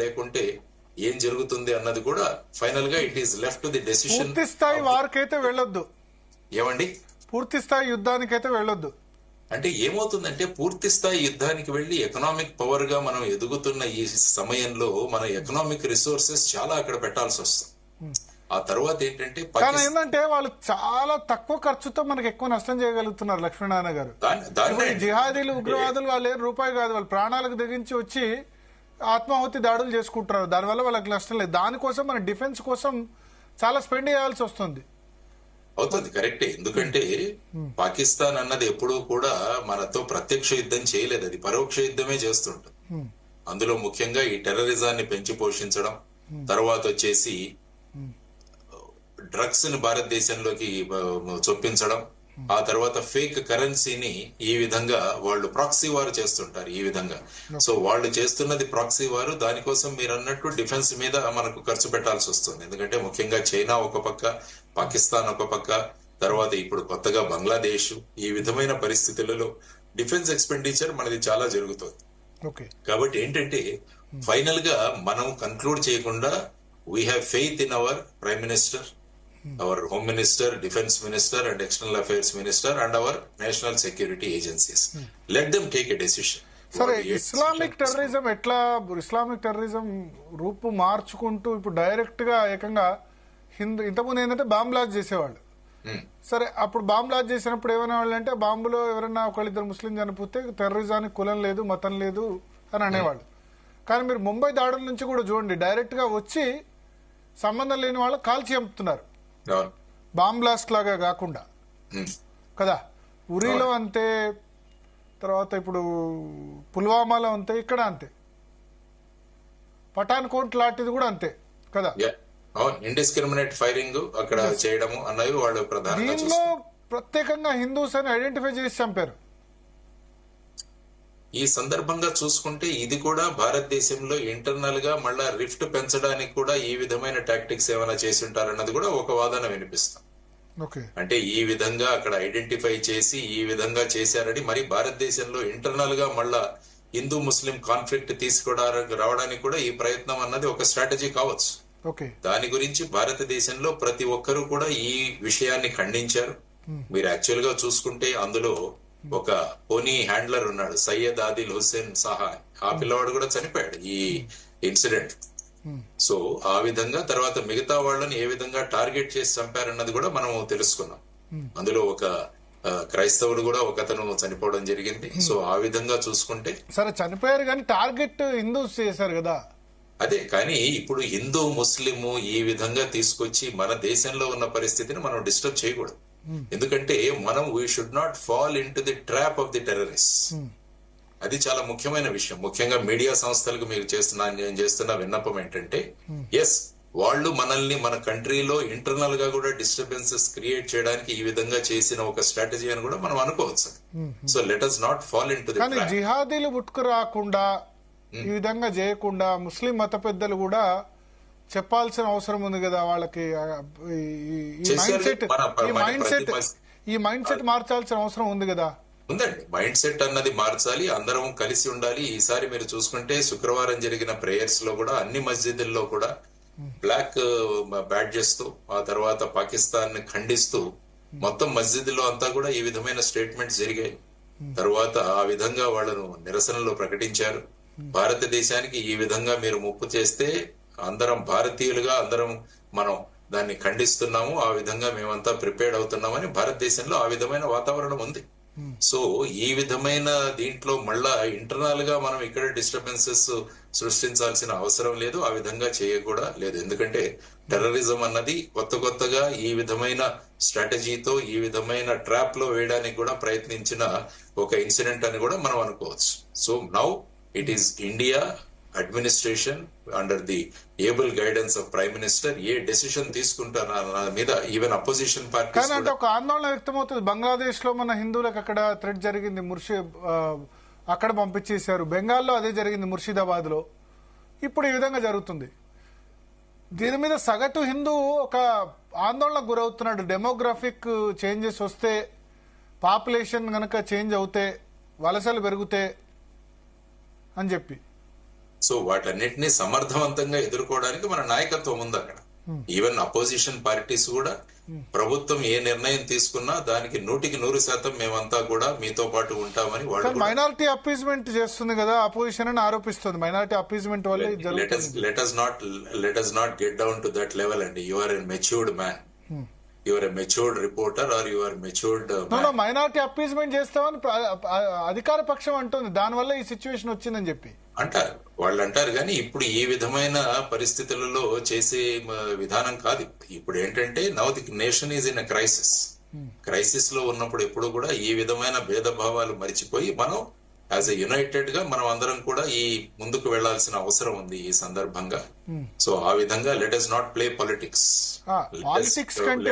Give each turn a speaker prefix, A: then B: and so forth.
A: లేకుంటే ఏం జరుగుతుంది అన్నది కూడా ఫైనల్ గా it is left to the decision.
B: పూర్తి స్థాయి వారికైతే వెళ్ళొద్దు
A: ఏమండి,
B: పూర్తి స్థాయి యుద్ధానికైతే వెళ్ళొద్దు
A: అంటే ఏమవుతుందంటే పూర్తి స్థాయి యుద్ధానికి వెళ్లి ఎకనామిక్ పవర్ గా మనం ఎదుగుతున్న ఈ సమయంలో మన ఎకనామిక్ రిసోర్సెస్ చాలా అక్కడ పెట్టాల్సి వస్తుంది. ఆ తర్వాత ఏంటంటే
B: కానీ ఏంటంటే వాళ్ళు చాలా తక్కువ ఖర్చుతో మనకి ఎక్కువ నష్టం చేయగలుగుతున్నారు లక్ష్మీనారాయణ గారు. జిహాదీలు ఉగ్రవాదులు వాళ్ళు రూపాయి కాదు, వాళ్ళు ప్రాణాలకు తెగించి వచ్చి ఆత్మాహుతి దాడులు చేసుకుంటున్నారు. దానివల్ల వాళ్ళకి నష్టం లేదు. దానికోసం మన డిఫెన్స్ కోసం చాలా స్పెండ్ చేయాల్సి వస్తుంది.
A: అవుతుంది, కరెక్టే. ఎందుకంటే పాకిస్తాన్ అన్నది ఎప్పుడూ కూడా మనతో ప్రత్యక్ష యుద్ధం చేయలేదు, అది పరోక్ష యుద్ధమే చేస్తుంటుంది. అందులో ముఖ్యంగా ఈ టెర్రరిజాన్ని పెంచి పోషించడం, తర్వాత వచ్చేసి డ్రగ్స్ ని భారతదేశంలోకి చొప్పించడం, ఆ తర్వాత ఫేక్ కరెన్సీని ఈ విధంగా వాళ్ళు ప్రాక్సీ వారు చేస్తుంటారు ఈ విధంగా. సో వాళ్ళు చేస్తున్నది ప్రాక్సీ వారు. దానికోసం మీరు అన్నట్టు డిఫెన్స్ మీద మనకు ఖర్చు పెట్టాల్సి వస్తుంది. ఎందుకంటే ముఖ్యంగా చైనా ఒక పక్క, పాకిస్తాన్ ఒక పక్క, తర్వాత ఇప్పుడు కొత్తగా బంగ్లాదేశ్, ఈ విధమైన పరిస్థితులలో డిఫెన్స్ ఎక్స్పెండిచర్ మనది చాలా జరుగుతుంది. కాబట్టి ఏంటంటే ఫైనల్ గా మనం కన్క్లూడ్ చేయకుండా we have faith in our prime minister, our home minister, defense minister and external affairs minister and our national security agencies. Let them take a decision.
B: సరే, ఇస్లామిక్ టెర్రరిజం ఎట్లా, ఇస్లామిక్ టెర్రరిజం రూపు మార్చుకుంటూ ఇప్పుడు direct గా ఏకంగా ఇంతకుముందు ఏంటంటే bomb blast చేసేవాళ్ళు. సరే, అప్పుడు బాంబ్ బ్లాస్ట్ చేసినప్పుడు ఏమైనా వాళ్ళు అంటే బాంబులో ఎవరైనా ఒకళ్ళిద్దరు ముస్లిం చనిపోతే టెర్రరిజానికి కులం లేదు, మతం లేదు అని అనేవాళ్ళు. కానీ మీరు ముంబై దాడుల నుంచి కూడా చూడండి, డైరెక్ట్ గా వచ్చి సంబంధం లేని వాళ్ళు కాల్చి చంపుతున్నారు, బాంబ్ బ్లాస్ట్ లాగా కాకుండా కదా. ఉరీలో అంతే, తర్వాత ఇప్పుడు పుల్వామాలో అంతే, ఇక్కడ అంతే, పఠాన్ కోట్ లాంటిది కూడా అంతే కదా.
A: ఇండిస్క్రిమినేట్ ఫైరింగ్ అక్కడ చేయడము అన్నవి వాళ్ళు ప్రధానంగా
B: దీనిలో ప్రత్యేకంగా హిందూస్ అని ఐడెంటిఫై చేసి చంపారు.
A: ఈ సందర్భంగా చూసుకుంటే ఇది కూడా భారతదేశంలో ఇంటర్నల్ గా మళ్ళా రిఫ్ట్ పెంచడానికి కూడా ఈ విధమైన టాక్టిక్స్ ఏమైనా చేసి ఉంటారన్నది కూడా ఒక వాదన వినిపిస్తాం. అంటే ఈ విధంగా అక్కడ ఐడెంటిఫై చేసి ఈ విధంగా చేశారని, మరి భారతదేశంలో ఇంటర్నల్ గా మళ్ళా హిందూ ముస్లిం కాన్ఫ్లిక్ట్ తీసుకోవడానికి రావడానికి కూడా ఈ ప్రయత్నం అన్నది ఒక స్ట్రాటజీ కావచ్చు. దాని గురించి భారతదేశంలో ప్రతి ఒక్కరూ కూడా ఈ విషయాన్ని ఖండించారు. మీరు యాక్చువల్ గా చూసుకుంటే అందులో ఒక పోనీ హ్యాండ్లర్ ఉన్నాడు, సయ్యద్ ఆదిల్ హుస్సేన్ సాహా, ఆ పిల్లవాడు కూడా చనిపోయాడు ఈ ఇన్సిడెంట్. సో ఆ విధంగా తర్వాత మిగతా వాళ్ళని ఏ విధంగా టార్గెట్ చేసి చంపారన్నది కూడా మనం తెలుసుకున్నాం. అందులో ఒక క్రైస్తవుడు కూడా ఒకతను చనిపోవడం జరిగింది. సో ఆ విధంగా చూసుకుంటే
B: సరే చనిపోయారు, కానీ టార్గెట్ హిందూస్ చేశారు కదా.
A: అదే, కానీ ఇప్పుడు హిందూ ముస్లిము ఈ విధంగా తీసుకొచ్చి మన దేశంలో ఉన్న పరిస్థితిని మనం డిస్టర్బ్ చేయకూడదు. ఎందుకంటే మనం we should not fall into the trap of the terrorist. అది చాలా ముఖ్యమైన విషయం. ముఖ్యంగా మీడియా సంస్థలకు నేను చేస్తున్న విన్నపం ఏంటంటే, ఎస్ వాళ్ళు మనల్ని మన కంట్రీలో ఇంటర్నల్ గా కూడా డిస్టర్బెన్సెస్ క్రియేట్ చేయడానికి ఈ విధంగా చేసిన ఒక స్ట్రాటజీ అని కూడా మనం అనుకోవచ్చు. So let us not fall into the trap.
B: జిహాదీలు పుట్టుకు రాకుండా ఈ విధంగా చేయకుండా ముస్లిం మత పెద్దలు కూడా చెప్పాల్సిన అవసరం ఉంది కదా వాళ్ళకి. ఈ మైండ్ సెట్ మార్చాల్సిన అవసరం ఉంది కదా.
A: ఉందండి, మైండ్ సెట్ అన్నది మార్చాలి, అందరం కలిసి ఉండాలి. ఈసారి మీరు చూసుకుంటే శుక్రవారం జరిగిన ప్రేయర్స్ లో కూడా అన్ని మస్జిదుల్లో కూడా బ్లాక్ బ్యాడ్జెస్ తో, ఆ తర్వాత పాకిస్తాన్ ని ఖండిస్తూ మొత్తం మస్జిద్లో అంతా కూడా ఈ విధమైన స్టేట్మెంట్స్ జరిగాయి. తర్వాత ఆ విధంగా వాళ్ళను నిరసనలో ప్రకటించారు. భారతదేశానికి ఈ విధంగా మీరు ముప్పు చేస్తే అందరం భారతీయులుగా అందరం మనం దాన్ని ఖండిస్తున్నాము, ఆ విధంగా మేమంతా ప్రిపేర్డ్ అవుతున్నామని భారతదేశంలో ఆ విధమైన వాతావరణం ఉంది. సో ఈ విధమైన దీంట్లో మళ్ళా ఇంటర్నల్ గా మనం ఇక్కడ డిస్టర్బెన్సెస్ సృష్టించాల్సిన అవసరం లేదు, ఆ విధంగా చేయకూడా లేదు. ఎందుకంటే టెర్రరిజం అన్నది కొత్తగా ఈ విధమైన స్ట్రాటజీతో ఈ విధమైన ట్రాప్ లో వేయడానికి కూడా ప్రయత్నించిన ఒక ఇన్సిడెంట్ అని కూడా మనం అనుకోవచ్చు. So now it is India administration under the able guidance of prime minister a decision తీసుకుంటారన్న మీద ఈవెన్ అపోజిషన్ పార్టీ
B: అంటే ఒక ఆందోళన వ్యక్తమవుతుంది. బంగ్లాదేశ్ లో మన హిందువులకు అక్కడ థ్రెట్ జరిగింది, అక్కడ పంపించేశారు. బెంగాల్లో అదే జరిగింది, ముర్షిదాబాద్ లో. ఇప్పుడు ఈ విధంగా జరుగుతుంది. దీని మీద సగటు హిందూ ఒక ఆందోళనకు గురవుతున్నాడు. డెమోగ్రాఫిక్ చేంజెస్ వస్తే, పాపులేషన్ గనక చేంజ్ అవుతే, వలసలు పెరిగితే అని చెప్పి.
A: సో వాటన్నిటిని సమర్థవంతంగా ఎదుర్కోవడానికి మన నాయకత్వం ఉంది అక్కడ. ఈవెన్ అపోజిషన్ పార్టీస్ కూడా ప్రభుత్వం ఏ నిర్ణయం తీసుకున్నా దానికి 100% మేమంతా కూడా మీతో పాటు ఉంటామని వాళ్ళు కూడా
B: మైనారిటీ అపీజ్మెంట్ చేస్తుంది కదా అపోజిషన్ అని ఆరోపిస్తుంది. మైనారిటీ అపీజ్మెంట్ వల్ల ఇది జరుగుతుంది.
A: let us not get down to that level అండి. You are a matured man. You are a matured reporter or you are matured man.
B: Minority appeasement చేస్తామని అధికార పక్షం అంటుంది, దానివల్ల ఈ సిచ్యువేషన్ వచ్చిందని చెప్పి
A: అంటారు. వాళ్ళు అంటారు కానీ ఇప్పుడు ఈ విధమైన పరిస్థితులలో చేసే విధానం కాదు. ఇప్పుడు ఏంటంటే now the nation is in a crisis లో ఉన్నప్పుడు ఎప్పుడు కూడా ఈ విధమైన భేదభావాలు మరిచిపోయి మనం యాజ్ ఎ యునైటెడ్ గా మనం అందరం కూడా ఈ ముందుకు వెళ్లాల్సిన అవసరం ఉంది ఈ సందర్భంగా. సో ఆ విధంగా let us not play politics.
B: Politics కంటే